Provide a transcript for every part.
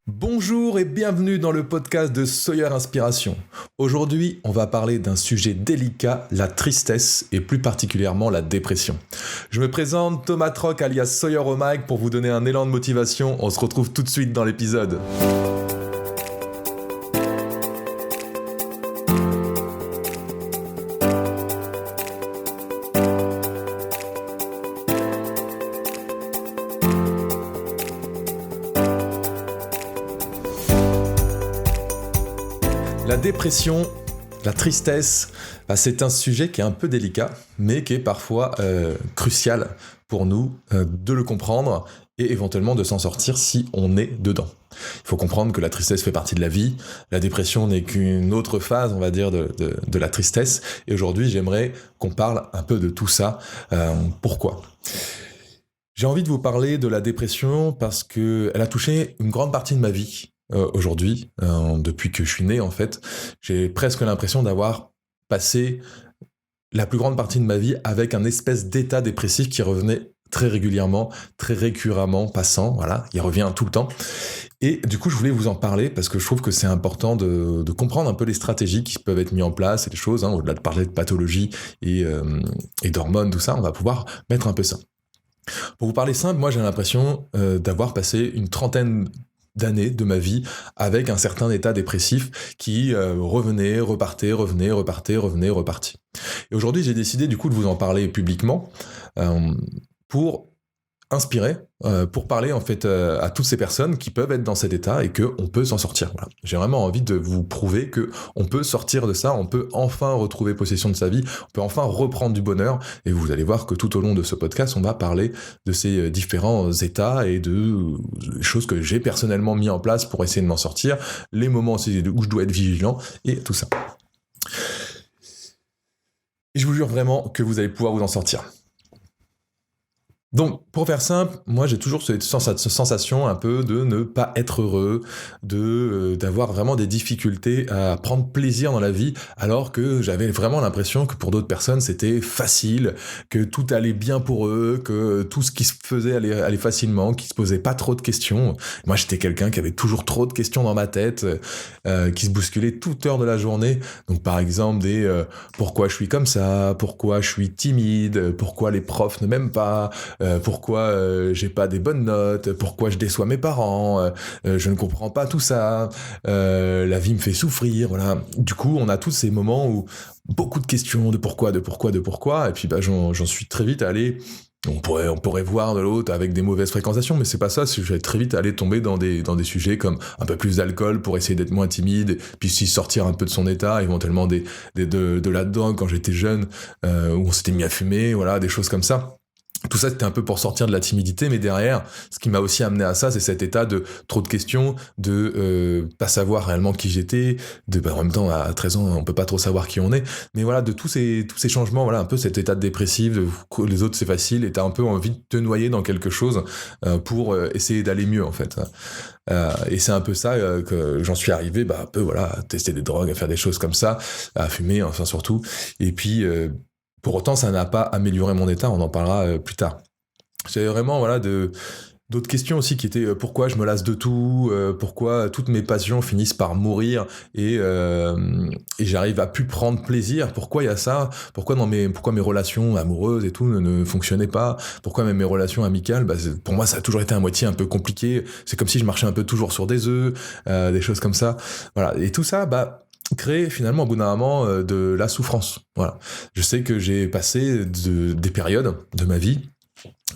Bonjour et bienvenue dans le podcast de Sawyer Inspiration. Aujourd'hui, on va parler d'un sujet délicat, la tristesse et plus particulièrement la dépression. Je me présente Thomas Troc alias Sawyer au mic pour vous donner un élan de motivation. On se retrouve tout de suite dans l'épisode. La dépression, la tristesse, c'est un sujet qui est un peu délicat, mais qui est parfois crucial pour nous de le comprendre et éventuellement de s'en sortir si on est dedans. Il faut comprendre que la tristesse fait partie de la vie, la dépression n'est qu'une autre phase, on va dire, de la tristesse, et aujourd'hui j'aimerais qu'on parle un peu de tout ça. Pourquoi ? J'ai envie de vous parler de la dépression parce qu'elle a touché une grande partie de ma vie. Aujourd'hui, depuis que je suis né en fait, j'ai presque l'impression d'avoir passé la plus grande partie de ma vie avec un espèce d'état dépressif qui revenait très régulièrement, très récurremment, passant, voilà, il revient tout le temps. Et du coup, je voulais vous en parler parce que je trouve que c'est important de comprendre un peu les stratégies qui peuvent être mises en place et les choses, au-delà de parler de pathologie et d'hormones, tout ça, on va pouvoir mettre un peu ça. Pour vous parler simple, moi j'ai l'impression d'avoir passé une trentaine d'années de ma vie avec un certain état dépressif qui revenait, repartait, revenait, repartait, revenait, repartit. Et aujourd'hui, j'ai décidé du coup de vous en parler publiquement pour inspirer, pour parler en fait à toutes ces personnes qui peuvent être dans cet état et qu'on peut s'en sortir. Voilà. J'ai vraiment envie de vous prouver qu'on peut sortir de ça, on peut enfin retrouver possession de sa vie, on peut enfin reprendre du bonheur, et vous allez voir que tout au long de ce podcast, on va parler de ces différents états et de choses que j'ai personnellement mis en place pour essayer de m'en sortir, les moments aussi où je dois être vigilant, et tout ça. Et je vous jure vraiment que vous allez pouvoir vous en sortir. Donc, pour faire simple, moi j'ai toujours cette sensation un peu de ne pas être heureux, d'avoir vraiment des difficultés à prendre plaisir dans la vie, alors que j'avais vraiment l'impression que pour d'autres personnes c'était facile, que tout allait bien pour eux, que tout ce qui se faisait allait facilement, qu'ils se posaient pas trop de questions. Moi j'étais quelqu'un qui avait toujours trop de questions dans ma tête, qui se bousculait toute heure de la journée. Donc par exemple pourquoi je suis comme ça, pourquoi je suis timide, pourquoi les profs ne m'aiment pas, pourquoi j'ai pas des bonnes notes, pourquoi je déçois mes parents, je ne comprends pas tout ça, la vie me fait souffrir, voilà. Du coup, on a tous ces moments où beaucoup de questions de pourquoi, et puis j'en suis très vite allé. On pourrait voir de l'autre avec des mauvaises fréquentations, mais c'est pas ça, je vais très vite aller tomber dans des sujets comme un peu plus d'alcool pour essayer d'être moins timide, puis aussi sortir un peu de son état, éventuellement de la drogue quand j'étais jeune, où on s'était mis à fumer, voilà, des choses comme ça. Tout ça, c'était un peu pour sortir de la timidité, mais derrière, ce qui m'a aussi amené à ça, c'est cet état de trop de questions, de pas savoir réellement qui j'étais, en même temps, à 13 ans, on peut pas trop savoir qui on est, mais voilà, de tous ces changements, voilà, un peu cet état de dépressif, les autres c'est facile, et t'as un peu envie de te noyer dans quelque chose pour essayer d'aller mieux, en fait. Et c'est un peu ça que j'en suis arrivé, un peu, voilà, à tester des drogues, à faire des choses comme ça, à fumer, enfin, surtout, et puis... Pour autant, ça n'a pas amélioré mon état, on en parlera plus tard. J'avais vraiment d'autres questions aussi qui étaient pourquoi je me lasse de tout, pourquoi toutes mes passions finissent par mourir et j'arrive à plus prendre plaisir, pourquoi il y a ça, pourquoi mes relations amoureuses et tout ne fonctionnaient pas, pourquoi même mes relations amicales, pour moi ça a toujours été à moitié un peu compliqué, c'est comme si je marchais un peu toujours sur des œufs, des choses comme ça, voilà, et tout ça, créer finalement au bout d'un moment de la souffrance. Voilà. Je sais que j'ai passé des périodes de ma vie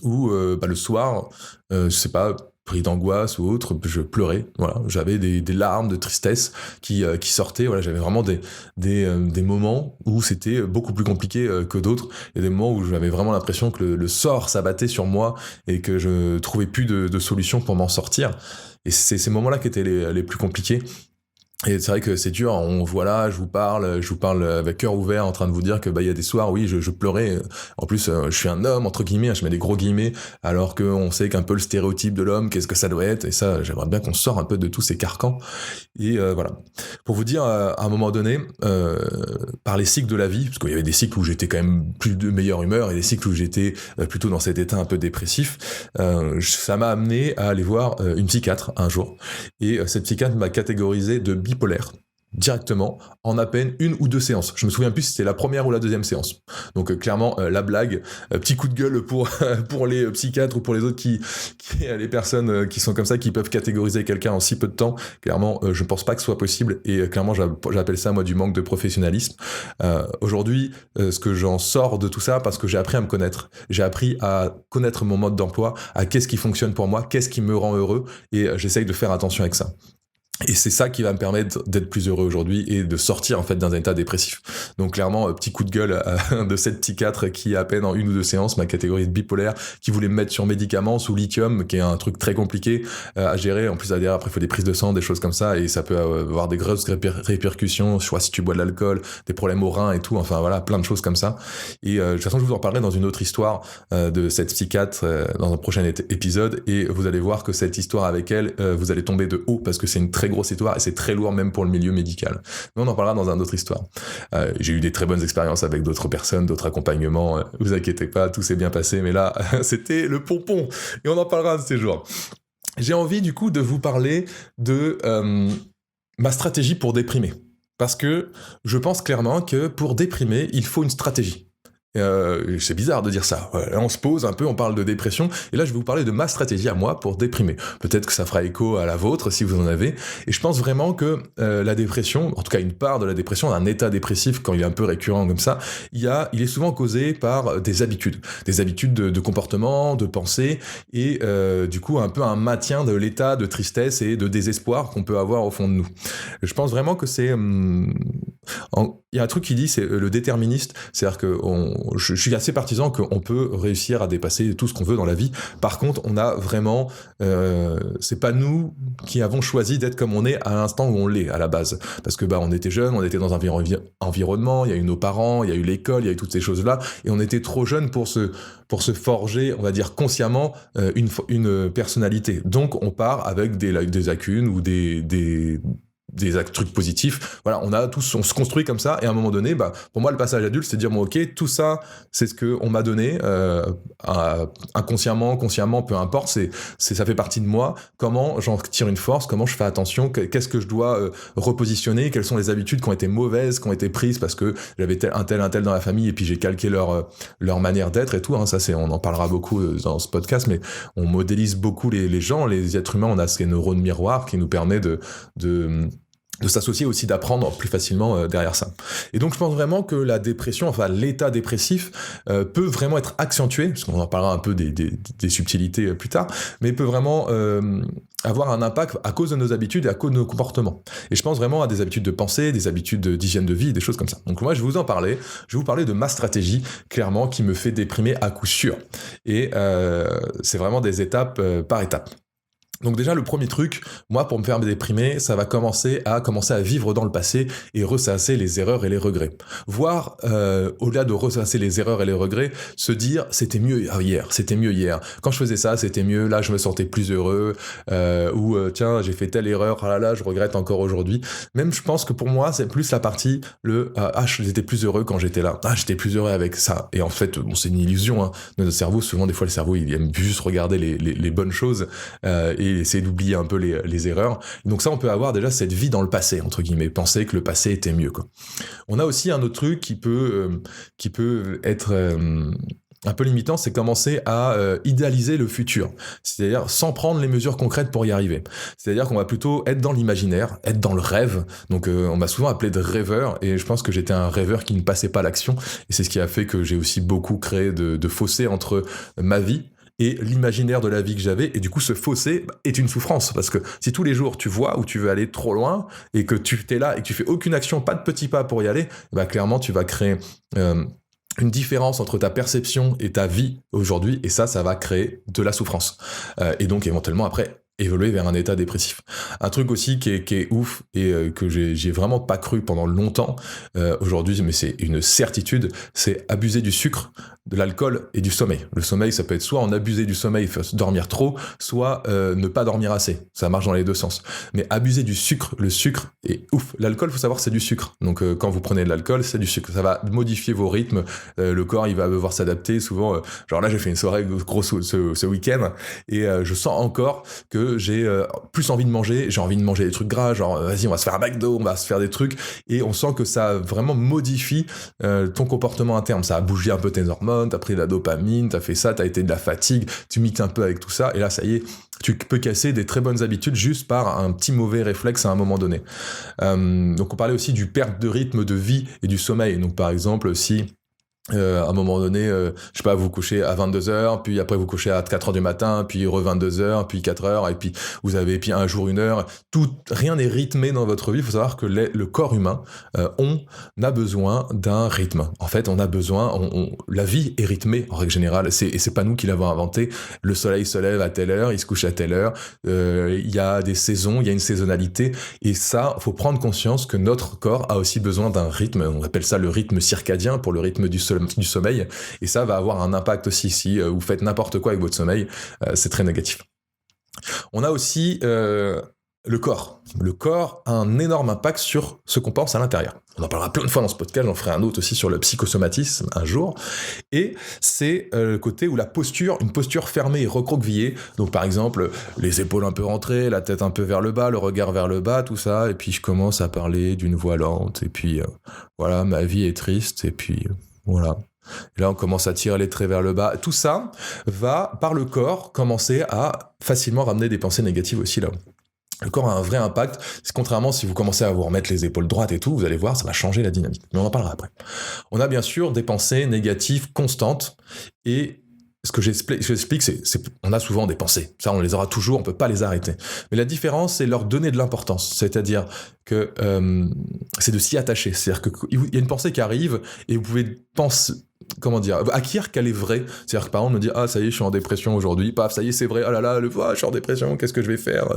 où le soir, je sais pas, pris d'angoisse ou autre, je pleurais. Voilà, j'avais des larmes de tristesse qui sortaient. Voilà, j'avais vraiment des moments où c'était beaucoup plus compliqué que d'autres. Il y a des moments où j'avais vraiment l'impression que le sort s'abattait sur moi et que je trouvais plus de solution pour m'en sortir. Et c'est ces moments-là qui étaient les plus compliqués. Et c'est vrai que c'est dur, je vous parle avec cœur ouvert en train de vous dire que il y a des soirs, oui, je pleurais. En plus, je suis un homme, entre guillemets, je mets des gros guillemets, alors qu'on sait qu'un peu le stéréotype de l'homme, qu'est-ce que ça doit être, et ça, j'aimerais bien qu'on sorte un peu de tous ces carcans. Et voilà. Pour vous dire, à un moment donné, par les cycles de la vie, parce qu'il y avait des cycles où j'étais quand même plus de meilleure humeur, et des cycles où j'étais plutôt dans cet état un peu dépressif, ça m'a amené à aller voir une psychiatre un jour. Et cette psychiatre m'a catégorisé de bipolaire directement en à peine 1 ou 2 séances. Je me souviens plus si c'était la première ou la deuxième séance. Donc clairement la blague, petit coup de gueule pour pour les psychiatres ou pour les autres les personnes qui sont comme ça, qui peuvent catégoriser quelqu'un en si peu de temps. Clairement, je pense pas que ce soit possible et clairement j'appelle ça moi du manque de professionnalisme. Aujourd'hui, ce que j'en sors de tout ça, parce que j'ai appris à me connaître, j'ai appris à connaître mon mode d'emploi, à qu'est-ce qui fonctionne pour moi, qu'est-ce qui me rend heureux, et j'essaye de faire attention avec ça. Et c'est ça qui va me permettre d'être plus heureux aujourd'hui et de sortir en fait d'un état dépressif. Donc clairement, petit coup de gueule de cette psychiatre qui à peine en 1 ou 2 séances m'a catégorisé de bipolaire, qui voulait me mettre sur médicaments sous lithium, qui est un truc très compliqué à gérer. En plus derrière, après il faut des prises de sang, des choses comme ça, et ça peut avoir des grosses répercussions. Je vois si tu bois de l'alcool, des problèmes aux reins et tout. Enfin voilà, plein de choses comme ça. Et de toute façon, je vous en parlerai dans une autre histoire de cette psychiatre dans un prochain épisode. Et vous allez voir que cette histoire avec elle, vous allez tomber de haut parce que c'est une très grosse histoire et c'est très lourd même pour le milieu médical. Mais on en parlera dans une autre histoire. J'ai eu des très bonnes expériences avec d'autres personnes, d'autres accompagnements. Vous inquiétez pas, tout s'est bien passé. Mais là, c'était le pompon. Et on en parlera un de ces jours. J'ai envie du coup de vous parler de ma stratégie pour déprimer. Parce que je pense clairement que pour déprimer, il faut une stratégie. C'est bizarre de dire ça. Là, on se pose un peu, on parle de dépression, et là, je vais vous parler de ma stratégie à moi pour déprimer. Peut-être que ça fera écho à la vôtre, si vous en avez. Et je pense vraiment que la dépression, en tout cas une part de la dépression, un état dépressif, quand il est un peu récurrent comme ça, il est souvent causé par des habitudes de comportement, de pensée, et du coup, un peu un maintien de l'état de tristesse et de désespoir qu'on peut avoir au fond de nous. Je pense vraiment que c'est... Il y a un truc qui dit, c'est le déterministe, c'est-à-dire que je suis assez partisan qu'on peut réussir à dépasser tout ce qu'on veut dans la vie. Par contre, on a vraiment, c'est pas nous qui avons choisi d'être comme on est à l'instant où on l'est à la base, parce que on était jeunes, on était dans un environnement, il y a eu nos parents, il y a eu l'école, il y a eu toutes ces choses-là, et on était trop jeunes pour se forger, on va dire consciemment, une personnalité. Donc on part avec des lacunes ou des trucs positifs. Voilà, on se construit comme ça, et à un moment donné, pour moi, le passage adulte, c'est de dire, bon, ok, tout ça, c'est ce qu'on m'a donné, inconsciemment, consciemment, peu importe, ça fait partie de moi. Comment j'en tire une force, comment je fais attention, qu'est-ce que je dois repositionner, quelles sont les habitudes qui ont été mauvaises, qui ont été prises parce que j'avais un tel dans la famille, et puis j'ai calqué leur manière d'être et tout, hein. Ça, on en parlera beaucoup dans ce podcast, mais on modélise beaucoup les gens, les êtres humains, on a ces neurones miroirs qui nous permettent de s'associer aussi, d'apprendre plus facilement derrière ça. Et donc je pense vraiment que la dépression, enfin l'état dépressif, peut vraiment être accentué, parce qu'on en parlera un peu des subtilités plus tard, mais peut vraiment avoir un impact à cause de nos habitudes et à cause de nos comportements. Et je pense vraiment à des habitudes de pensée, des habitudes d'hygiène de vie, des choses comme ça. Donc moi je vais vous parler de ma stratégie, clairement, qui me fait déprimer à coup sûr. Et c'est vraiment des étapes par étapes. Donc déjà, le premier truc, moi, pour me faire déprimer, ça va commencer à vivre dans le passé et ressasser les erreurs et les regrets. Voire, au-delà de ressasser les erreurs et les regrets, se dire, c'était mieux hier. Quand je faisais ça, c'était mieux, là, je me sentais plus heureux, tiens, j'ai fait telle erreur, ah là là, je regrette encore aujourd'hui. Même, je pense que pour moi, c'est plus la partie, j'étais plus heureux quand j'étais là. Ah, j'étais plus heureux avec ça. Et en fait, c'est une illusion, hein. Notre cerveau, souvent, des fois, le cerveau, il aime juste regarder les bonnes choses, et essayer d'oublier un peu les erreurs. Donc ça, on peut avoir déjà cette vie dans le passé, entre guillemets, penser que le passé était mieux, quoi. On a aussi un autre truc qui peut être un peu limitant, c'est commencer à idéaliser le futur, c'est-à-dire sans prendre les mesures concrètes pour y arriver. C'est-à-dire qu'on va plutôt être dans l'imaginaire, être dans le rêve. Donc on m'a souvent appelé de rêveur, et je pense que j'étais un rêveur qui ne passait pas à l'action, et c'est ce qui a fait que j'ai aussi beaucoup créé de fossés entre ma vie et l'imaginaire de la vie que j'avais, et du coup ce fossé est une souffrance, parce que si tous les jours tu vois où tu veux aller trop loin, et que tu t'es là et que tu fais aucune action, pas de petits pas pour y aller, clairement tu vas créer une différence entre ta perception et ta vie aujourd'hui, et ça va créer de la souffrance. Et donc éventuellement après, évoluer vers un état dépressif. Un truc aussi qui est ouf et que j'ai vraiment pas cru pendant longtemps aujourd'hui, mais c'est une certitude, c'est abuser du sucre, de l'alcool et du sommeil. Le sommeil, ça peut être soit en abuser du sommeil, dormir trop, soit ne pas dormir assez. Ça marche dans les deux sens. Mais abuser du sucre, le sucre est ouf. L'alcool, faut savoir, c'est du sucre. Donc quand vous prenez de l'alcool, c'est du sucre. Ça va modifier vos rythmes. Le corps, il va devoir s'adapter. Souvent, genre là, j'ai fait une soirée grosse ce week-end et je sens encore que j'ai plus envie de manger. J'ai envie de manger des trucs gras, genre vas-y, on va se faire un McDo, on va se faire des trucs. Et on sent que ça vraiment modifie ton comportement interne. Ça a bougé un peu tes hormones, t'as pris de la dopamine, t'as fait ça, t'as été de la fatigue, tu mixes un peu avec tout ça. Et là, ça y est, tu peux casser des très bonnes habitudes juste par un petit mauvais réflexe à un moment donné. Donc on parlait aussi du perte de rythme de vie et du sommeil. Donc par exemple, si à un moment donné, je sais pas, vous couchez à 22h, puis après vous couchez à 4h du matin, puis re 22h, puis 4h, et puis vous avez puis un jour 1 heure. Rien n'est rythmé dans votre vie. Il faut savoir que le corps humain, on a besoin d'un rythme. En fait, on a besoin, la vie est rythmée en règle générale. Et c'est pas nous qui l'avons inventé. Le soleil se lève à telle heure, il se couche à telle heure. Il y a des saisons, il y a une saisonnalité. Et ça, faut prendre conscience que notre corps a aussi besoin d'un rythme. On appelle ça le rythme circadien pour le rythme du sommeil, et ça va avoir un impact aussi si vous faites n'importe quoi avec votre sommeil, c'est très négatif. On a aussi le corps. Le corps a un énorme impact sur ce qu'on pense à l'intérieur. On en parlera plein de fois dans ce podcast, j'en ferai un autre aussi sur le psychosomatisme un jour. Et c'est le côté où une posture fermée et recroquevillée. Donc par exemple, les épaules un peu rentrées, la tête un peu vers le bas, le regard vers le bas, tout ça. Et puis je commence à parler d'une voix lente. Et puis voilà, ma vie est triste. Et puis voilà. Et là, on commence à tirer les traits vers le bas. Tout ça va, par le corps, commencer à facilement ramener des pensées négatives aussi là. Le corps a un vrai impact. Contrairement, si vous commencez à vous remettre les épaules droites et tout, vous allez voir, ça va changer la dynamique. Mais on en parlera après. On a bien sûr des pensées négatives constantes. Et ce que j'explique, on a souvent des pensées. Ça, on les aura toujours, on peut pas les arrêter. Mais la différence, c'est leur donner de l'importance. C'est-à-dire que c'est de s'y attacher. C'est-à-dire qu'il y a une pensée qui arrive et vous pouvez penser, acquérir qu'elle est vraie. C'est-à-dire que par exemple, me dire, ah, ça y est, je suis en dépression aujourd'hui, paf, ça y est, c'est vrai, ah là là, je suis en dépression, qu'est-ce que je vais faire?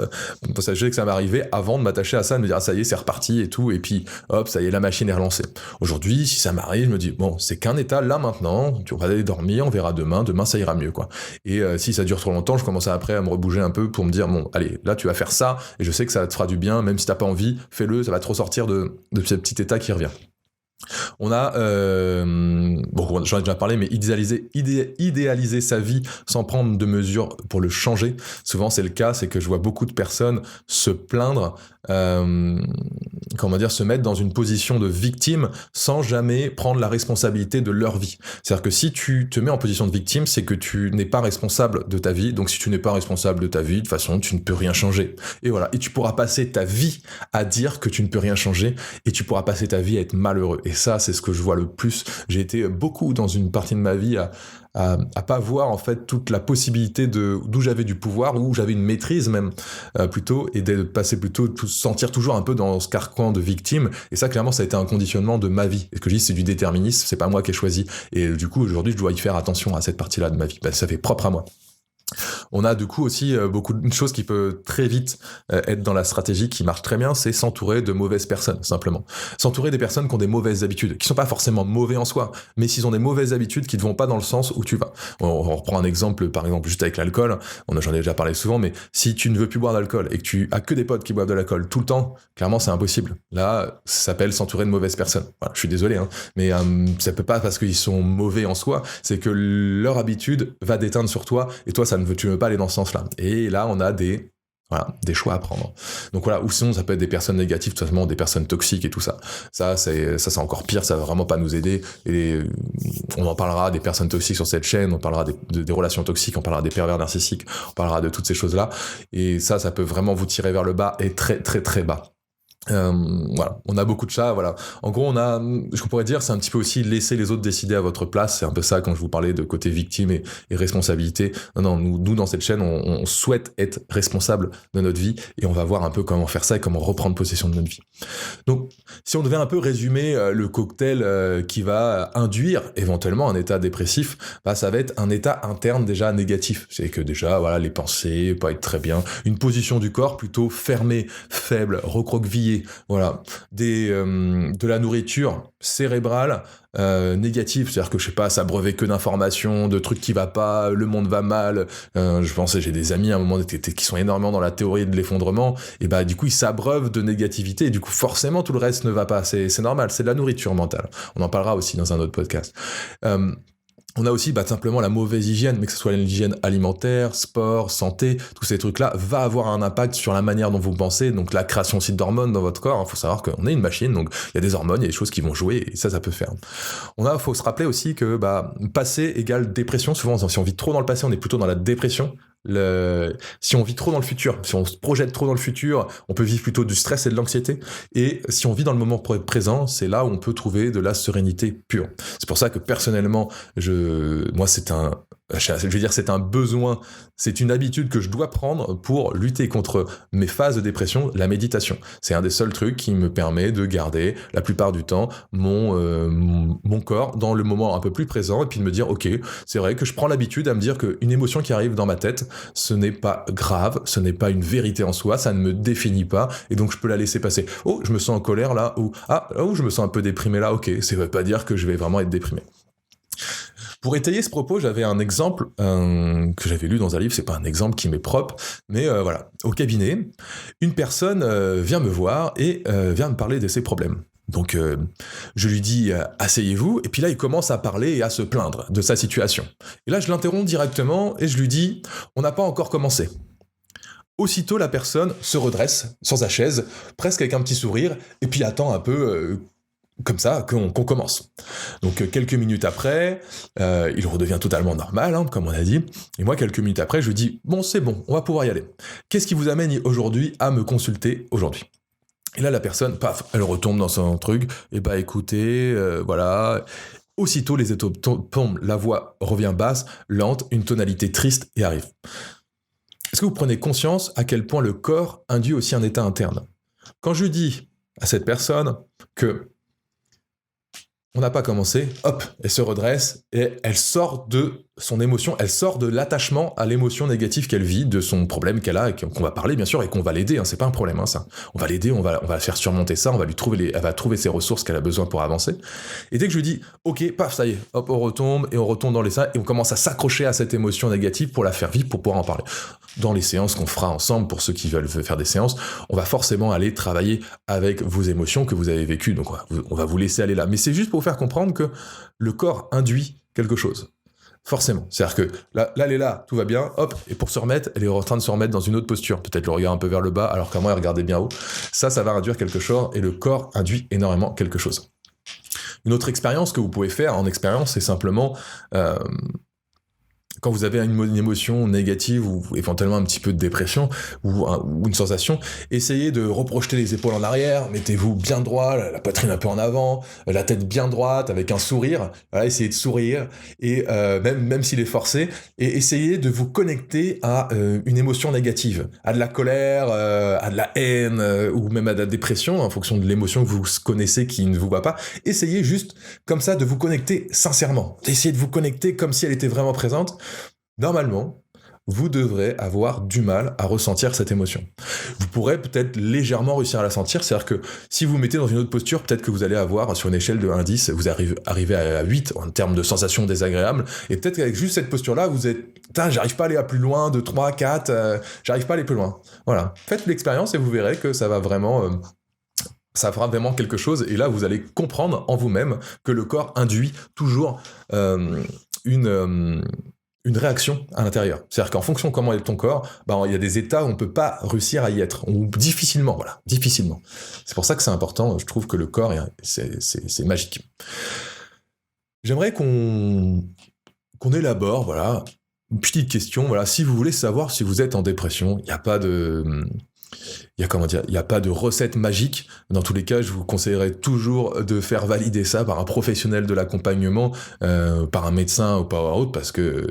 Je sais que ça m'est arrivé avant de m'attacher à ça, de me dire, ah, ça y est, c'est reparti et tout, et puis, hop, ça y est, la machine est relancée. Aujourd'hui, si ça m'arrive, je me dis, bon, c'est qu'un état là maintenant, tu vas aller dormir, on verra demain ça ira mieux, quoi. Et si ça dure trop longtemps, je commence après à me rebouger un peu pour me dire, bon, allez, là, tu vas faire ça, et je sais que ça te fera du bien, même si t'as pas envie, fais-le, ça va te ressortir de ce petit état qui revient. On a, j'en ai déjà parlé, mais idéaliser sa vie sans prendre de mesures pour le changer. Souvent, c'est le cas, c'est que je vois beaucoup de personnes se plaindre, se mettre dans une position de victime sans jamais prendre la responsabilité de leur vie. C'est-à-dire que si tu te mets en position de victime, c'est que tu n'es pas responsable de ta vie. Donc, si tu n'es pas responsable de ta vie, de toute façon, tu ne peux rien changer. Et voilà. Et tu pourras passer ta vie à dire que tu ne peux rien changer et tu pourras passer ta vie à être malheureux. Et ça, c'est ce que je vois le plus. J'ai été beaucoup dans une partie de ma vie à pas voir en fait toute la possibilité d'où j'avais du pouvoir, où j'avais une maîtrise même plutôt, et de passer plutôt sentir toujours un peu dans ce carcan de victime. Et ça, clairement, ça a été un conditionnement de ma vie. Et ce que je dis, c'est du déterminisme, c'est pas moi qui ai choisi. Et du coup, aujourd'hui, je dois y faire attention à cette partie-là de ma vie. Ça fait propre à moi. On a du coup aussi beaucoup de choses qui peuvent très vite être dans la stratégie qui marche très bien, c'est s'entourer de mauvaises personnes, simplement. S'entourer des personnes qui ont des mauvaises habitudes, qui sont pas forcément mauvais en soi, mais s'ils ont des mauvaises habitudes qui ne vont pas dans le sens où tu vas. On reprend un exemple, par exemple, juste avec l'alcool, j'en ai déjà parlé souvent, mais si tu ne veux plus boire d'alcool et que tu as que des potes qui boivent de l'alcool tout le temps, clairement c'est impossible. Là, ça s'appelle s'entourer de mauvaises personnes. Voilà, je suis désolé, mais ça peut pas parce qu'ils sont mauvais en soi, c'est que leur habitude va déteindre sur toi, et toi, tu ne veux pas aller dans ce sens-là. Et là, on a des choix à prendre. Donc voilà, ou sinon, ça peut être des personnes négatives, tout simplement des personnes toxiques et tout ça. Ça, c'est encore pire, ça va vraiment pas nous aider. Et on en parlera des personnes toxiques sur cette chaîne, on parlera des relations toxiques, on parlera des pervers narcissiques, on parlera de toutes ces choses-là. Et ça peut vraiment vous tirer vers le bas et très, très, très bas. Voilà, on a beaucoup de chats, voilà. En gros, je pourrais dire, c'est un petit peu aussi laisser les autres décider à votre place. C'est un peu ça quand je vous parlais de côté victime et responsabilité. Non, nous, dans cette chaîne, on souhaite être responsable de notre vie et on va voir un peu comment faire ça et comment reprendre possession de notre vie. Donc, si on devait un peu résumer le cocktail qui va induire éventuellement un état dépressif, bah, ça va être un état interne déjà négatif. C'est que déjà, voilà, les pensées, pas être très bien, une position du corps plutôt fermée, faible, recroquevillée, voilà, de la nourriture cérébrale négative, c'est-à-dire que je sais pas, s'abreuver que d'informations, de trucs qui va pas, le monde va mal. Je pensais, j'ai des amis à un moment qui sont énormément dans la théorie de l'effondrement, et bah du coup ils s'abreuvent de négativité, et du coup forcément tout le reste ne va pas. C'est normal, c'est de la nourriture mentale. On en parlera aussi dans un autre podcast. On a aussi simplement la mauvaise hygiène, mais que ce soit l'hygiène alimentaire, sport, santé, tous ces trucs-là, va avoir un impact sur la manière dont vous pensez, donc la création aussi d'hormones dans votre corps. Il faut savoir qu'on est une machine, donc il y a des hormones, il y a des choses qui vont jouer, et ça peut faire. Faut se rappeler aussi que passé égale dépression. Souvent, si on vit trop dans le passé, on est plutôt dans la dépression. Si on vit trop dans le futur, si on se projette trop dans le futur, on peut vivre plutôt du stress et de l'anxiété. Et si on vit dans le moment présent, c'est là où on peut trouver de la sérénité pure. C'est pour ça que personnellement, c'est un besoin, c'est une habitude que je dois prendre pour lutter contre mes phases de dépression, la méditation. C'est un des seuls trucs qui me permet de garder la plupart du temps mon corps dans le moment un peu plus présent, et puis de me dire, ok, c'est vrai que je prends l'habitude à me dire qu'une émotion qui arrive dans ma tête, ce n'est pas grave, ce n'est pas une vérité en soi, ça ne me définit pas, et donc je peux la laisser passer. Oh, je me sens en colère là, ou je me sens un peu déprimé là, ok, ça veut pas dire que je vais vraiment être déprimé. Pour étayer ce propos, j'avais un exemple que j'avais lu dans un livre, c'est pas un exemple qui m'est propre, mais voilà, au cabinet, une personne vient me voir et vient me parler de ses problèmes. Donc je lui dis asseyez-vous, et puis là il commence à parler et à se plaindre de sa situation. Et là je l'interromps directement et je lui dis on n'a pas encore commencé. Aussitôt la personne se redresse sur sa chaise, presque avec un petit sourire, et puis attend un peu comme ça qu'on commence. Donc quelques minutes après, il redevient totalement normal, comme on a dit, et moi quelques minutes après je lui dis bon c'est bon, on va pouvoir y aller. Qu'est-ce qui vous amène aujourd'hui à me consulter aujourd'hui ? Et là, la personne, paf, elle retombe dans son truc. Et écoutez, voilà. Aussitôt, les étaux tombent, la voix revient basse, lente, une tonalité triste et arrive. Est-ce que vous prenez conscience à quel point le corps induit aussi un état interne ? Quand je dis à cette personne que on n'a pas commencé, hop, elle se redresse et elle sort de son émotion, elle sort de l'attachement à l'émotion négative qu'elle vit, de son problème qu'elle a, et qu'on va parler bien sûr, et qu'on va l'aider, c'est pas un problème ça. On va l'aider, on va faire surmonter ça, elle va trouver ses ressources qu'elle a besoin pour avancer. Et dès que je lui dis, ok, paf, ça y est, hop, on retombe dans les seins, et on commence à s'accrocher à cette émotion négative pour la faire vivre, pour pouvoir en parler. Dans les séances qu'on fera ensemble, pour ceux qui veulent faire des séances, on va forcément aller travailler avec vos émotions que vous avez vécues, donc on va vous laisser aller là. Mais c'est juste pour vous faire comprendre que le corps induit quelque chose. Forcément. C'est-à-dire que là, elle est là, tout va bien, hop, et pour se remettre, elle est en train de se remettre dans une autre posture. Peut-être le regard un peu vers le bas, alors qu'avant, elle regardait bien haut. Ça va induire quelque chose, et le corps induit énormément quelque chose. Une autre expérience que vous pouvez faire en expérience, c'est simplement... quand vous avez une émotion négative ou éventuellement un petit peu de dépression ou une sensation, essayez de reprojeter les épaules en arrière, mettez-vous bien droit, la poitrine un peu en avant, la tête bien droite avec un sourire, voilà, essayez de sourire, et même s'il est forcé, et essayez de vous connecter à une émotion négative, à de la colère, à de la haine, ou même à de la dépression, en fonction de l'émotion que vous connaissez qui ne vous va pas. Essayez juste comme ça de vous connecter sincèrement, essayez de vous connecter comme si elle était vraiment présente. Normalement, vous devrez avoir du mal à ressentir cette émotion. Vous pourrez peut-être légèrement réussir à la sentir, c'est-à-dire que si vous vous mettez dans une autre posture, peut-être que vous allez avoir, sur une échelle de 1 à 10, vous arrivez à 8 en termes de sensations désagréables, et peut-être qu'avec juste cette posture-là, vous êtes « Putain, j'arrive pas à aller à plus loin, de 3, 4, j'arrive pas à aller plus loin. » Voilà, faites l'expérience et vous verrez que ça va vraiment... ça fera vraiment quelque chose, et là, vous allez comprendre en vous-même que le corps induit toujours une réaction à l'intérieur. C'est-à-dire qu'en fonction de comment est ton corps, il y a des états où on peut pas réussir à y être, ou difficilement, voilà, difficilement. C'est pour ça que c'est important, je trouve que le corps, c'est magique. J'aimerais qu'on élabore, voilà, une petite question, voilà, si vous voulez savoir si vous êtes en dépression, il n'y a pas de Il y a comment dire, il y a pas de recette magique. Dans tous les cas, je vous conseillerais toujours de faire valider ça par un professionnel de l'accompagnement, par un médecin ou par autre, parce que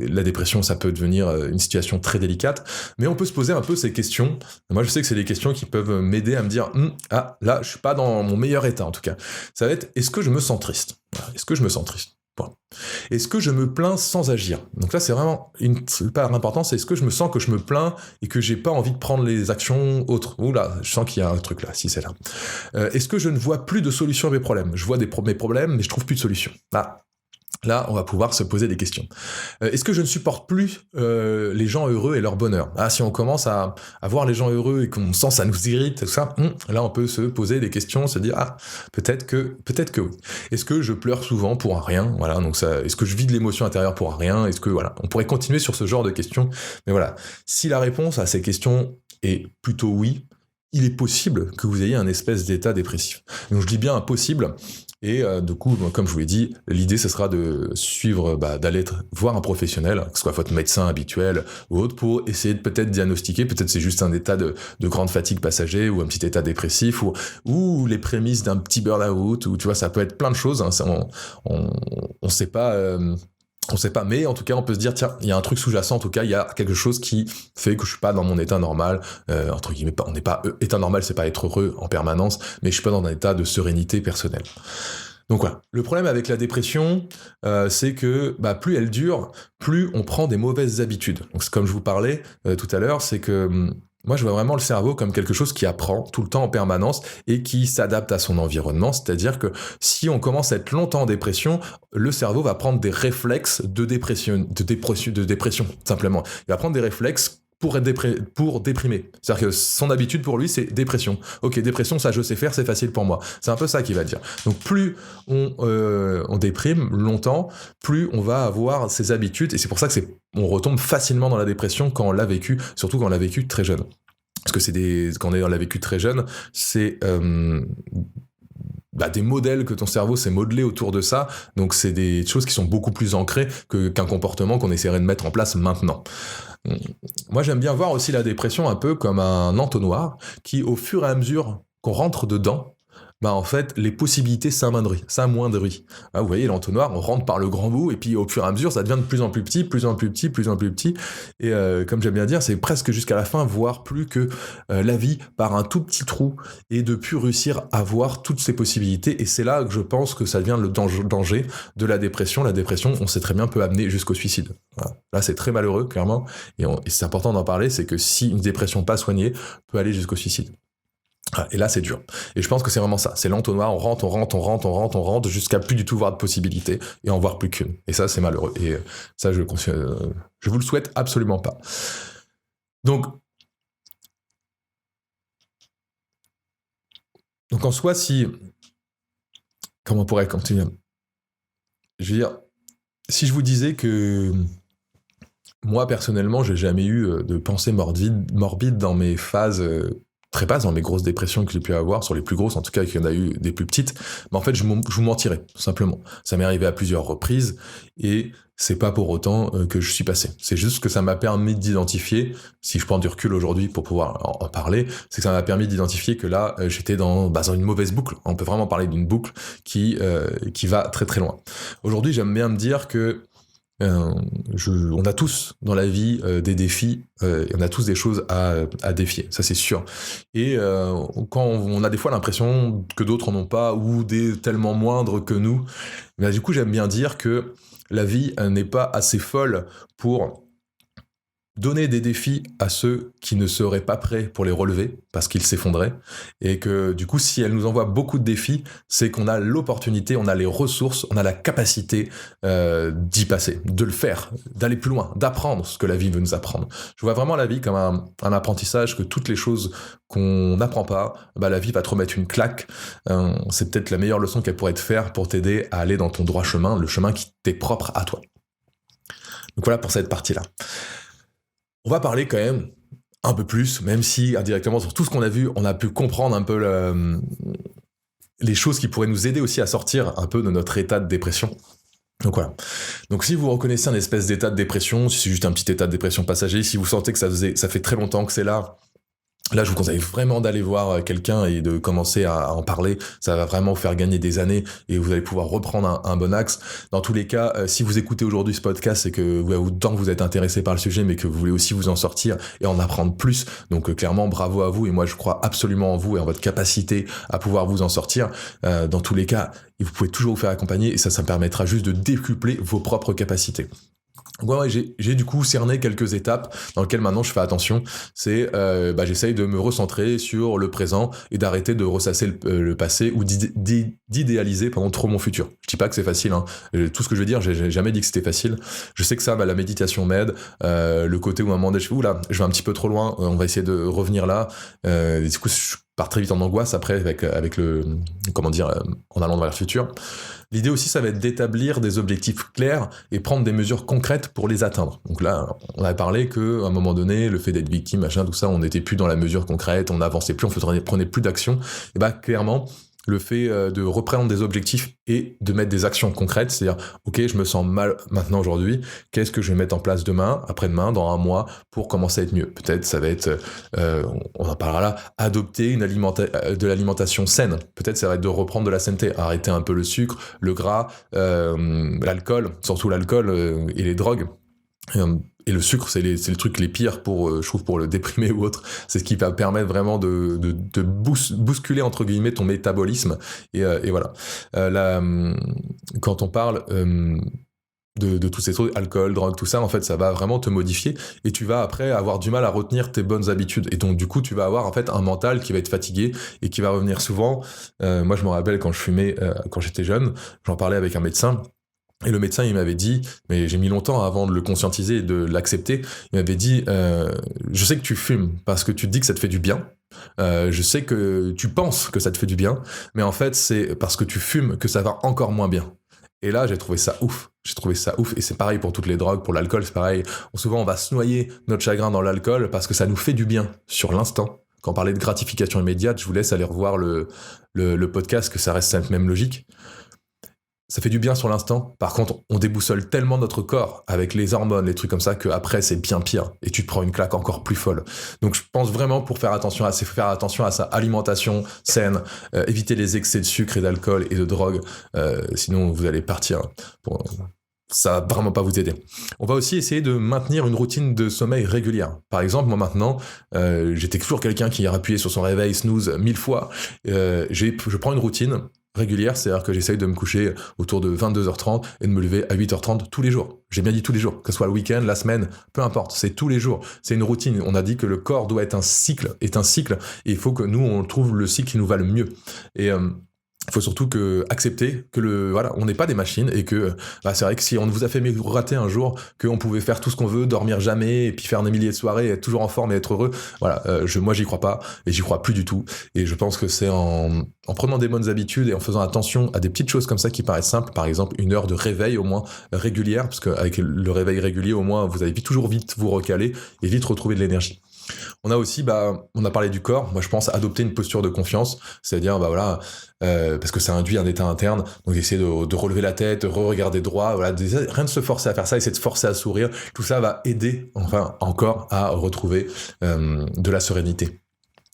la dépression, ça peut devenir une situation très délicate. Mais on peut se poser un peu ces questions. Moi, je sais que c'est des questions qui peuvent m'aider à me dire, ah, là, je suis pas dans mon meilleur état, en tout cas. Ça va être, est-ce que je me sens triste? Voilà. Est-ce que je me sens triste? Bon. Est-ce que je me plains sans agir? Donc là, c'est vraiment une part importante, c'est est-ce que je me sens que je me plains et que j'ai pas envie de prendre les actions autres? Oula, je sens qu'il y a un truc là, si c'est là. Est-ce que je ne vois plus de solution à mes problèmes? Je vois mes problèmes, mais je trouve plus de solution. Ah, là, on va pouvoir se poser des questions. Est-ce que je ne supporte plus les gens heureux et leur bonheur? Ah, si on commence à voir les gens heureux et qu'on sent ça nous irrite, tout ça, là, on peut se poser des questions, se dire, ah, peut-être que oui. Est-ce que je pleure souvent pour un rien? Voilà, donc ça, est-ce que je vis de l'émotion intérieure pour un rien? Est-ce que, voilà, on pourrait continuer sur ce genre de questions. Mais voilà, si la réponse à ces questions est plutôt oui, il est possible que vous ayez un espèce d'état dépressif. Donc je dis bien impossible, et du coup, comme je vous l'ai dit, l'idée ce sera de suivre, d'aller voir un professionnel, que ce soit votre médecin habituel ou autre, pour essayer de peut-être diagnostiquer, peut-être c'est juste un état de grande fatigue passager, ou un petit état dépressif, ou les prémices d'un petit burn-out, ou tu vois, ça peut être plein de choses, hein, on sait pas... on sait pas, mais en tout cas, on peut se dire, tiens, il y a un truc sous-jacent, en tout cas, il y a quelque chose qui fait que je suis pas dans mon état normal, entre guillemets, on n'est pas, état normal, c'est pas être heureux en permanence, mais je suis pas dans un état de sérénité personnelle. Donc voilà. Le problème avec la dépression, c'est que plus elle dure, plus on prend des mauvaises habitudes. Donc c'est comme je vous parlais tout à l'heure, c'est que moi, je vois vraiment le cerveau comme quelque chose qui apprend tout le temps en permanence et qui s'adapte à son environnement. C'est-à-dire que si on commence à être longtemps en dépression, le cerveau va prendre des réflexes de dépression, simplement. Il va prendre des réflexes pour déprimer. C'est-à-dire que son habitude pour lui, c'est dépression. Ok, dépression, ça je sais faire, c'est facile pour moi. C'est un peu ça qu'il va dire. Donc plus on déprime longtemps, plus on va avoir ses habitudes, et c'est pour ça que on retombe facilement dans la dépression quand on l'a vécu, surtout quand on l'a vécu très jeune. Parce que quand on l'a vécu très jeune, c'est des modèles que ton cerveau s'est modelé autour de ça, donc c'est des choses qui sont beaucoup plus ancrées qu'un comportement qu'on essaierait de mettre en place maintenant. Moi, j'aime bien voir aussi la dépression un peu comme un entonnoir qui, au fur et à mesure qu'on rentre dedans, en fait, les possibilités s'amoindrissent. Vous voyez, l'entonnoir, on rentre par le grand bout, et puis au fur et à mesure, ça devient de plus en plus petit, plus en plus petit, plus en plus petit. Et comme j'aime bien dire, c'est presque jusqu'à la fin, voire plus que la vie par un tout petit trou, et de plus réussir à voir toutes ces possibilités. Et c'est là que je pense que ça devient le danger de la dépression. La dépression, on sait très bien, peut amener jusqu'au suicide. Voilà. Là, c'est très malheureux, clairement. Et c'est important d'en parler, c'est que si une dépression pas soignée peut aller jusqu'au suicide. Et là, c'est dur. Et je pense que c'est vraiment ça. C'est l'entonnoir, on rentre jusqu'à plus du tout voir de possibilités et en voir plus qu'une. Et ça, c'est malheureux. Et ça, je vous le souhaite absolument pas. Donc en soi, comment on pourrait continuer? Je veux dire, si je vous disais que moi, personnellement, j'ai jamais eu de pensée morbide dans mes phases très basse, dans mes grosses dépressions que j'ai pu avoir, sur les plus grosses, en tout cas, qu'il y en a eu des plus petites, mais en fait, je vous mentirais, tout simplement. Ça m'est arrivé à plusieurs reprises, et c'est pas pour autant que je suis passé. C'est juste que ça m'a permis d'identifier, si je prends du recul aujourd'hui pour pouvoir en parler, c'est que ça m'a permis d'identifier que là, j'étais dans une mauvaise boucle. On peut vraiment parler d'une boucle qui va très très loin. Aujourd'hui, j'aime bien me dire que on a tous dans la vie des défis, on a tous des choses à défier, ça c'est sûr. Et quand on a des fois l'impression que d'autres en ont pas, ou des tellement moindres que nous, du coup j'aime bien dire que la vie n'est pas assez folle pour donner des défis à ceux qui ne seraient pas prêts pour les relever, parce qu'ils s'effondraient, et que du coup, si elle nous envoie beaucoup de défis, c'est qu'on a l'opportunité, on a les ressources, on a la capacité d'y passer, de le faire, d'aller plus loin, d'apprendre ce que la vie veut nous apprendre. Je vois vraiment la vie comme un apprentissage, que toutes les choses qu'on n'apprend pas, la vie va te remettre une claque. C'est peut-être la meilleure leçon qu'elle pourrait te faire pour t'aider à aller dans ton droit chemin, le chemin qui t'est propre à toi. Donc voilà pour cette partie-là. On va parler quand même un peu plus, même si indirectement sur tout ce qu'on a vu, on a pu comprendre un peu les choses qui pourraient nous aider aussi à sortir un peu de notre état de dépression. Donc voilà. Donc si vous reconnaissez un espèce d'état de dépression, si c'est juste un petit état de dépression passager, si vous sentez que ça fait très longtemps que c'est là, Là, je vous conseille vraiment d'aller voir quelqu'un et de commencer à en parler. Ça va vraiment vous faire gagner des années et vous allez pouvoir reprendre un bon axe. Dans tous les cas, si vous écoutez aujourd'hui ce podcast, c'est que tant que vous êtes intéressé par le sujet, mais que vous voulez aussi vous en sortir et en apprendre plus. Donc clairement, bravo à vous. Et moi, je crois absolument en vous et en votre capacité à pouvoir vous en sortir. Dans tous les cas, vous pouvez toujours vous faire accompagner et ça me permettra juste de décupler vos propres capacités. Ouais, j'ai du coup cerné quelques étapes dans lesquelles maintenant je fais attention. C'est j'essaye de me recentrer sur le présent et d'arrêter de ressasser le passé ou d'idéaliser trop mon futur. Je dis pas que c'est facile, hein. Tout ce que je veux dire, j'ai jamais dit que c'était facile. Je sais que ça, la méditation m'aide. Le côté où à un moment donné, je vais un petit peu trop loin, on va essayer de revenir là. Du coup, je pars très vite en angoisse après avec le en allant vers le futur. L'idée aussi, ça va être d'établir des objectifs clairs et prendre des mesures concrètes pour les atteindre. Donc là, on avait parlé qu'à un moment donné, le fait d'être victime, machin, tout ça, on n'était plus dans la mesure concrète, on n'avançait plus, on prenait plus d'action. Et clairement, le fait de reprendre des objectifs et de mettre des actions concrètes, c'est-à-dire, ok, je me sens mal maintenant aujourd'hui, qu'est-ce que je vais mettre en place demain, après-demain, dans un mois, pour commencer à être mieux. Peut-être ça va être, on en parlera là, adopter de l'alimentation saine. Peut-être ça va être de reprendre de la saineté, arrêter un peu le sucre, le gras, l'alcool, surtout l'alcool et les drogues. Et le sucre, c'est le truc les pires je trouve, pour le déprimer ou autre. C'est ce qui va permettre vraiment de bousculer, entre guillemets, ton métabolisme. Et voilà. Quand on parle de tous ces trucs, alcool, drogue, tout ça, en fait, ça va vraiment te modifier et tu vas après avoir du mal à retenir tes bonnes habitudes. Et donc, du coup, tu vas avoir en fait un mental qui va être fatigué et qui va revenir souvent. Moi, je me rappelle quand je fumais, quand j'étais jeune, j'en parlais avec un médecin. Et le médecin, il m'avait dit, mais j'ai mis longtemps avant de le conscientiser et de l'accepter, il m'avait dit, je sais que tu fumes parce que tu te dis que ça te fait du bien, je sais que tu penses que ça te fait du bien, mais en fait, c'est parce que tu fumes que ça va encore moins bien. Et là, j'ai trouvé ça ouf. Et c'est pareil pour toutes les drogues, pour l'alcool, c'est pareil. Souvent, on va se noyer notre chagrin dans l'alcool parce que ça nous fait du bien sur l'instant. Quand on parlait de gratification immédiate, je vous laisse aller revoir le podcast, que ça reste cette même logique. Ça fait du bien sur l'instant. Par contre, on déboussole tellement notre corps avec les hormones, les trucs comme ça, qu'après, c'est bien pire. Et tu te prends une claque encore plus folle. Donc, je pense vraiment pour faire attention à sa alimentation saine, éviter les excès de sucre et d'alcool et de drogue. Sinon, vous allez partir. Ça va vraiment pas vous aider. On va aussi essayer de maintenir une routine de sommeil régulière. Par exemple, moi maintenant, j'étais toujours quelqu'un qui a appuyé sur son réveil snooze 1000 fois. Je prends une routine régulière, c'est-à-dire que j'essaye de me coucher autour de 22h30 et de me lever à 8h30 tous les jours. J'ai bien dit tous les jours, que ce soit le week-end, la semaine, peu importe, c'est tous les jours. C'est une routine. On a dit que le corps doit être un cycle, et il faut que nous, on trouve le cycle qui nous va le mieux. Et il faut surtout accepter que on n'est pas des machines et que c'est vrai que si on vous a fait rater un jour, qu'on pouvait faire tout ce qu'on veut, dormir jamais et puis faire des milliers de soirées, être toujours en forme et être heureux, moi j'y crois pas et j'y crois plus du tout. Et je pense que c'est en prenant des bonnes habitudes et en faisant attention à des petites choses comme ça qui paraissent simples, par exemple une heure de réveil au moins régulière, parce qu'avec le réveil régulier au moins vous allez toujours vite vous recaler et vite retrouver de l'énergie. On a aussi, on a parlé du corps. Moi, je pense adopter une posture de confiance, c'est-à-dire, parce que ça induit un état interne. Donc, essayer de relever la tête, de re-regarder droit. Voilà, rien de se forcer à faire ça, essayer de se forcer à sourire. Tout ça va aider, enfin, encore à retrouver de la sérénité.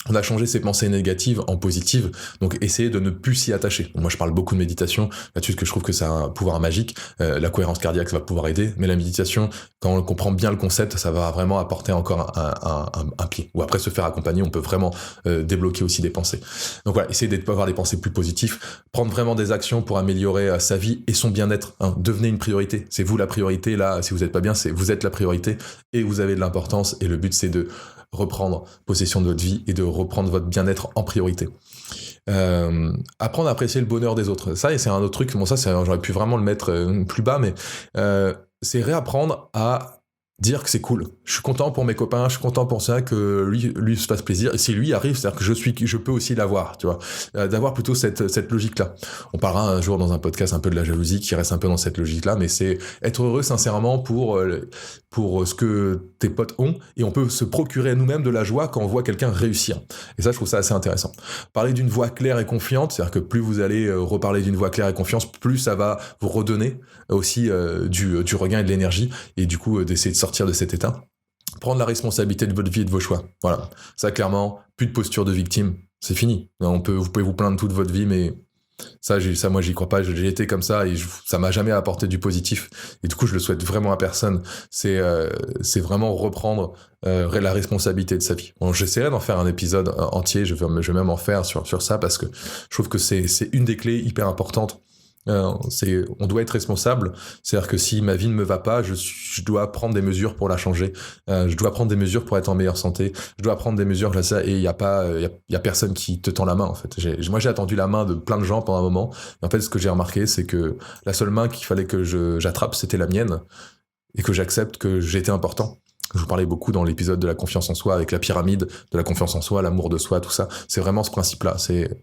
On a changé ses pensées négatives en positives, donc essayer de ne plus s'y attacher. Moi, je parle beaucoup de méditation là-dessus, que je trouve que c'est un pouvoir magique. La cohérence cardiaque, ça va pouvoir aider, mais la méditation, quand on comprend bien le concept, ça va vraiment apporter encore un pied. Ou après se faire accompagner, on peut vraiment débloquer aussi des pensées. Donc voilà, essayer d'avoir des pensées plus positives, prendre vraiment des actions pour améliorer sa vie et son bien-être. Devenez une priorité. C'est vous la priorité, là, si vous n'êtes pas bien, vous êtes la priorité et vous avez de l'importance. Et le but, c'est de reprendre possession de votre vie et de reprendre votre bien-être en priorité. Apprendre à apprécier le bonheur des autres. Ça, et c'est un autre truc, j'aurais pu vraiment le mettre plus bas, mais c'est réapprendre à dire que c'est cool. Je suis content pour mes copains, je suis content pour ça, que lui se fasse plaisir. Et si lui arrive, c'est-à-dire que je peux aussi l'avoir, tu vois. D'avoir plutôt cette logique-là. On parlera un jour dans un podcast un peu de la jalousie qui reste un peu dans cette logique-là, mais c'est être heureux sincèrement pour ce que tes potes ont, et on peut se procurer nous-mêmes de la joie quand on voit quelqu'un réussir. Et ça, je trouve ça assez intéressant. Parler d'une voix claire et confiante, c'est-à-dire que plus vous allez reparler d'une voix claire et confiance, plus ça va vous redonner aussi du regain et de l'énergie, et du coup d'essayer de sortir de cet état. prendre la responsabilité de votre vie et de vos choix. Voilà. Ça, clairement, plus de posture de victime. C'est fini. Vous pouvez vous plaindre toute votre vie, mais ça, moi, j'y crois pas. J'ai été comme ça et ça m'a jamais apporté du positif. Et du coup, je le souhaite vraiment à personne. C'est vraiment reprendre la responsabilité de sa vie. Bon, j'essaierai d'en faire un épisode entier. Je vais même en faire sur ça parce que je trouve que c'est une des clés hyper importantes. On doit être responsable, c'est-à-dire que si ma vie ne me va pas, je dois prendre des mesures pour la changer, je dois prendre des mesures pour être en meilleure santé, je dois prendre des mesures là, ça, et il y a personne qui te tend la main en fait. Moi j'ai attendu la main de plein de gens pendant un moment, et en fait ce que j'ai remarqué c'est que la seule main qu'il fallait que j'attrape c'était la mienne, et que j'accepte que j'étais important. Je vous parlais beaucoup dans l'épisode de la confiance en soi, avec la pyramide de la confiance en soi, l'amour de soi, tout ça. C'est vraiment ce principe-là.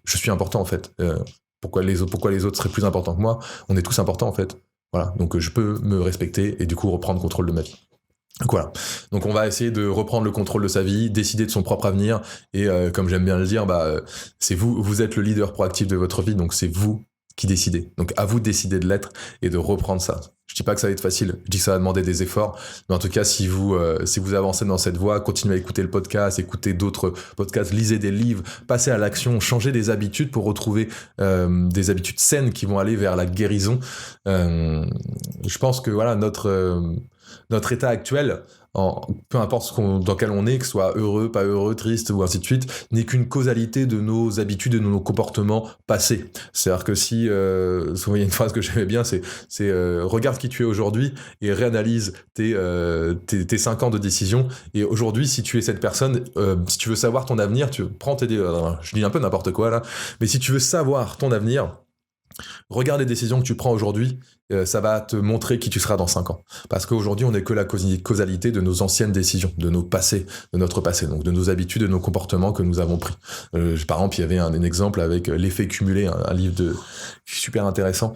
Je suis important en fait. Pourquoi les autres seraient plus importants que moi? On est tous importants en fait. Voilà. Donc je peux me respecter et du coup reprendre contrôle de ma vie. Donc voilà. Donc on va essayer de reprendre le contrôle de sa vie, décider de son propre avenir et comme j'aime bien le dire, c'est vous êtes le leader proactif de votre vie, donc c'est vous qui décidez. Donc à vous de décider de l'être et de reprendre ça. Je dis pas que ça va être facile, je dis que ça va demander des efforts, mais en tout cas si vous avancez dans cette voie, continuez à écouter le podcast, écoutez d'autres podcasts, lisez des livres, passez à l'action, changez des habitudes pour retrouver des habitudes saines qui vont aller vers la guérison. Je pense que voilà notre état actuel, peu importe dans quel on est, que ce soit heureux, pas heureux, triste ou ainsi de suite, n'est qu'une causalité de nos habitudes et de nos comportements passés. C'est-à-dire que si, souvent il y a une phrase que j'aimais bien, c'est regarde qui tu es aujourd'hui et réanalyse tes 5 ans de décision. Et aujourd'hui, si tu es cette personne, si tu veux savoir ton avenir, je dis un peu n'importe quoi là, mais si tu veux savoir ton avenir, regarde les décisions que tu prends aujourd'hui, ça va te montrer qui tu seras dans 5 ans. Parce qu'aujourd'hui, on n'est que la causalité de nos anciennes décisions, de nos passés, de notre passé, donc de nos habitudes, de nos comportements que nous avons pris. Par exemple, il y avait un exemple avec l'effet cumulé, un livre super intéressant,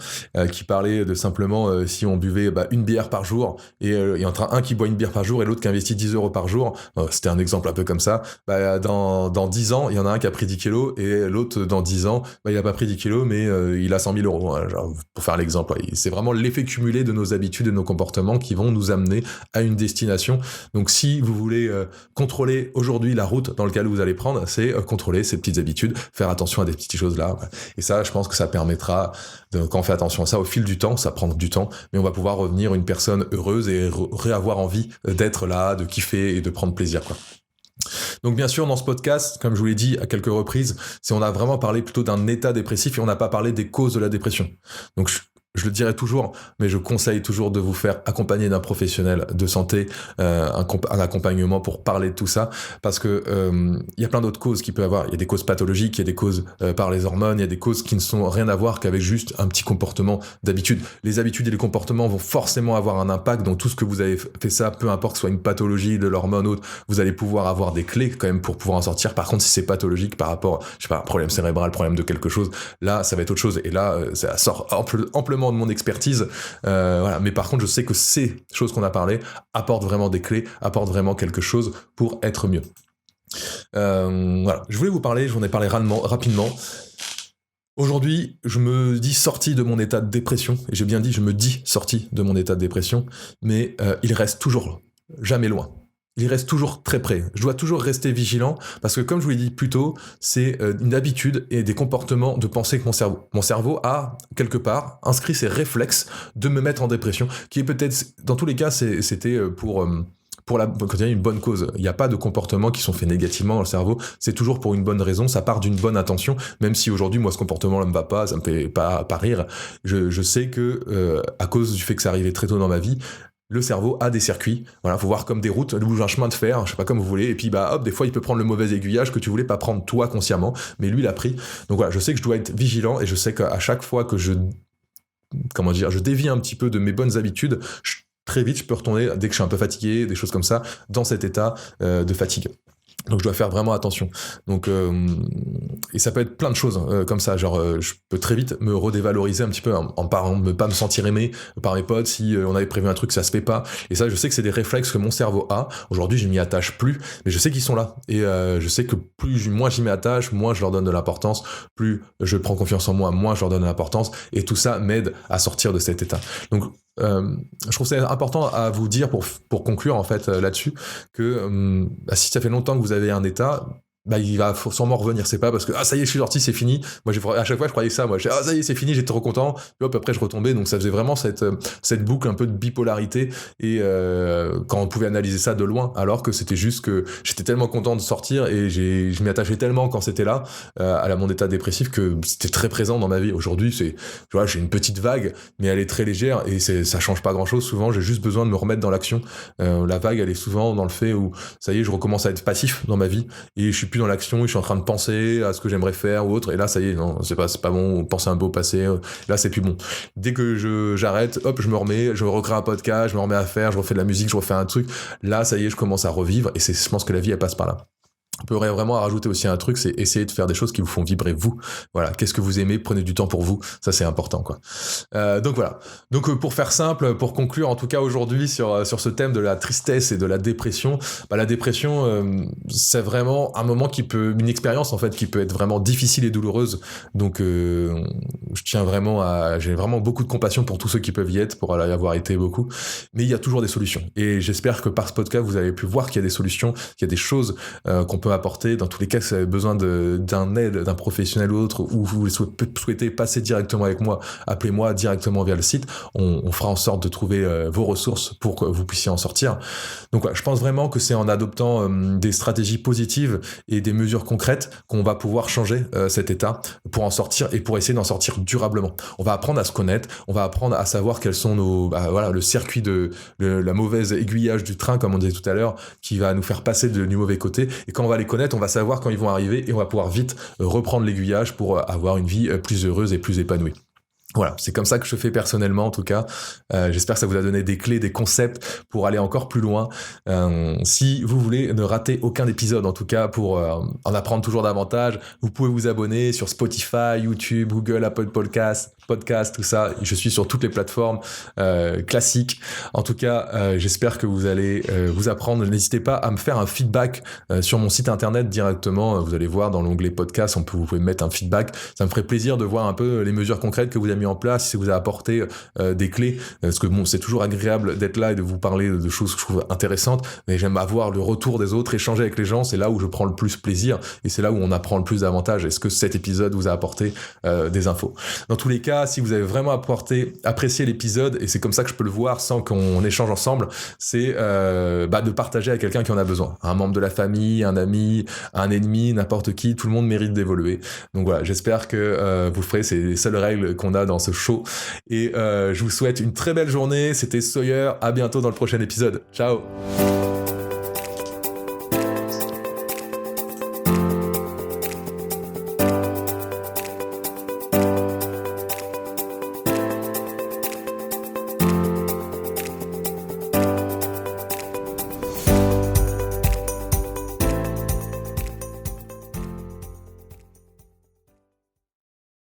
qui parlait de simplement si on buvait une bière par jour, et entre un qui boit une bière par jour et l'autre qui investit 10 euros par jour, c'était un exemple un peu comme ça, dans 10 ans, il y en a un qui a pris 10 kilos, et l'autre, dans 10 ans, il n'a pas pris 10 kilos, mais il a 100 000 euros, hein, genre, pour faire l'exemple. C'est vraiment l'effet cumulé de nos habitudes et de nos comportements qui vont nous amener à une destination. Donc si vous voulez contrôler aujourd'hui la route dans laquelle vous allez prendre, c'est contrôler ces petites habitudes, faire attention à des petites choses là. Et ça, je pense que ça permettra, quand on fait attention à ça, au fil du temps, ça prend du temps, mais on va pouvoir revenir une personne heureuse et réavoir envie d'être là, de kiffer et de prendre plaisir, quoi. Donc bien sûr, dans ce podcast, comme je vous l'ai dit à quelques reprises, on a vraiment parlé plutôt d'un état dépressif et on n'a pas parlé des causes de la dépression. Donc je le dirai toujours, mais je conseille toujours de vous faire accompagner d'un professionnel de santé, un accompagnement pour parler de tout ça, parce que il y a plein d'autres causes qu'il peut y avoir. Il y a des causes pathologiques, il y a des causes par les hormones, il y a des causes qui ne sont rien à voir qu'avec juste un petit comportement d'habitude. Les habitudes et les comportements vont forcément avoir un impact, donc tout ce que vous avez fait ça, peu importe que ce soit une pathologie de l'hormone ou autre, vous allez pouvoir avoir des clés quand même pour pouvoir en sortir. Par contre, si c'est pathologique par rapport, je sais pas, un problème cérébral, problème de quelque chose, là, ça va être autre chose. Et là, ça sort amplement de mon expertise, voilà. Mais par contre, je sais que ces choses qu'on a parlé apportent vraiment des clés, apportent vraiment quelque chose pour être mieux. Voilà. Je voulais vous parler, je vous en ai parlé rapidement. Aujourd'hui, je me dis sorti de mon état de dépression, et j'ai bien dit, je me dis sorti de mon état de dépression, mais il reste toujours jamais loin. Il reste toujours très près. Je dois toujours rester vigilant parce que, comme je vous l'ai dit plus tôt, c'est une habitude et des comportements de pensée que mon cerveau a, quelque part, inscrit ses réflexes de me mettre en dépression, qui est peut-être, dans tous les cas, c'était pour quand il y a une bonne cause. Il n'y a pas de comportements qui sont faits négativement dans le cerveau, c'est toujours pour une bonne raison, ça part d'une bonne intention, même si aujourd'hui, moi, ce comportement-là ne me va pas, ça me fait pas rire. Je sais que, à cause du fait que ça arrivait très tôt dans ma vie, le cerveau a des circuits, voilà, faut voir comme des routes, ou un chemin de fer, je sais pas comme vous voulez, et puis hop, des fois il peut prendre le mauvais aiguillage que tu voulais pas prendre toi consciemment, mais lui l'a pris. Donc voilà, je sais que je dois être vigilant, et je sais qu'à chaque fois que je dévie un petit peu de mes bonnes habitudes, très vite je peux retourner, dès que je suis un peu fatigué, des choses comme ça, dans cet état de fatigue. Donc je dois faire vraiment attention. Donc Et ça peut être plein de choses comme ça, genre je peux très vite me redévaloriser un petit peu en parlant de ne pas me sentir aimé par mes potes si on avait prévu un truc, ça se fait pas. Et ça, je sais que c'est des réflexes que mon cerveau a. Aujourd'hui, je m'y attache plus, mais je sais qu'ils sont là. Et je sais que moins j'y m'attache, moins je leur donne de l'importance, plus je prends confiance en moi, moins je leur donne de l'importance. Et tout ça m'aide à sortir de cet état. Donc, je trouve c'est important à vous dire pour conclure en fait là-dessus que si ça fait longtemps que vous avez un état, il va sûrement revenir. C'est pas parce que ça y est, je suis sorti, c'est fini. Moi, à chaque fois, je croyais ça. Moi, ça y est, c'est fini, j'étais trop content. Puis hop, après, je retombais. Donc, ça faisait vraiment cette boucle un peu de bipolarité. Et quand on pouvait analyser ça de loin, alors que c'était juste que j'étais tellement content de sortir et je m'y attachais tellement quand c'était là à mon état dépressif que c'était très présent dans ma vie. Aujourd'hui, j'ai une petite vague, mais elle est très légère et ça change pas grand-chose. Souvent, j'ai juste besoin de me remettre dans l'action. La vague, elle est souvent dans le fait où ça y est, je recommence à être passif dans ma vie et je suis plus dans l'action, je suis en train de penser à ce que j'aimerais faire ou autre, et là ça y est, non, c'est pas bon, penser un peu au passé, là c'est plus bon. Dès que j'arrête, hop, je me remets, je recrée un podcast, je me remets à faire, je refais de la musique, je refais un truc, là ça y est, je commence à revivre, et je pense que la vie elle passe par là. On peut vraiment rajouter aussi un truc, c'est essayer de faire des choses qui vous font vibrer vous. Voilà, qu'est-ce que vous aimez, prenez du temps pour vous, ça c'est important quoi. Donc voilà. Donc pour faire simple, pour conclure en tout cas aujourd'hui sur ce thème de la tristesse et de la dépression, la dépression c'est vraiment un moment une expérience en fait qui peut être vraiment difficile et douloureuse. Donc j'ai vraiment beaucoup de compassion pour tous ceux qui peuvent y être, pour y avoir été beaucoup. Mais il y a toujours des solutions. Et j'espère que par ce podcast vous avez pu voir qu'il y a des solutions, qu'il y a des choses qu'on peut apporter. Dans tous les cas, si vous avez besoin d'un aide, d'un professionnel ou autre, ou vous souhaitez passer directement avec moi, appelez-moi directement via le site. On fera en sorte de trouver vos ressources pour que vous puissiez en sortir. Donc voilà, je pense vraiment que c'est en adoptant des stratégies positives et des mesures concrètes qu'on va pouvoir changer cet état pour en sortir et pour essayer d'en sortir durablement. On va apprendre à se connaître, on va apprendre à savoir quels sont le circuit la mauvaise aiguillage du train, comme on disait tout à l'heure, qui va nous faire passer du mauvais côté. Et quand on va les connaître, on va savoir quand ils vont arriver et on va pouvoir vite reprendre l'aiguillage pour avoir une vie plus heureuse et plus épanouie. Voilà, c'est comme ça que je fais personnellement en tout cas. J'espère que ça vous a donné des clés, des concepts pour aller encore plus loin. Si vous voulez ne rater aucun épisode, en tout cas pour en apprendre toujours davantage, vous pouvez vous abonner sur Spotify, YouTube, Google, Apple Podcast, tout ça. Je suis sur toutes les plateformes classiques. En tout cas, j'espère que vous allez vous apprendre. N'hésitez pas à me faire un feedback sur mon site internet directement. Vous allez voir dans l'onglet podcast, vous pouvez mettre un feedback. Ça me ferait plaisir de voir un peu les mesures concrètes que vous avez mis en place, si vous a apporté des clés, parce que bon, c'est toujours agréable d'être là et de vous parler de choses que je trouve intéressantes, mais j'aime avoir le retour des autres, échanger avec les gens, c'est là où je prends le plus plaisir et c'est là où on apprend le plus d'avantages. Est-ce que cet épisode vous a apporté des infos? Dans tous les cas, si vous avez vraiment apprécié l'épisode, et c'est comme ça que je peux le voir sans qu'on échange ensemble, c'est de partager à quelqu'un qui en a besoin, un membre de la famille, un ami, un ennemi, n'importe qui, tout le monde mérite d'évoluer. Donc voilà, j'espère que vous le ferez, c'est les seules règles qu'on a dans ce show. Et je vous souhaite une très belle journée. C'était Sawyer. À bientôt dans le prochain épisode. Ciao.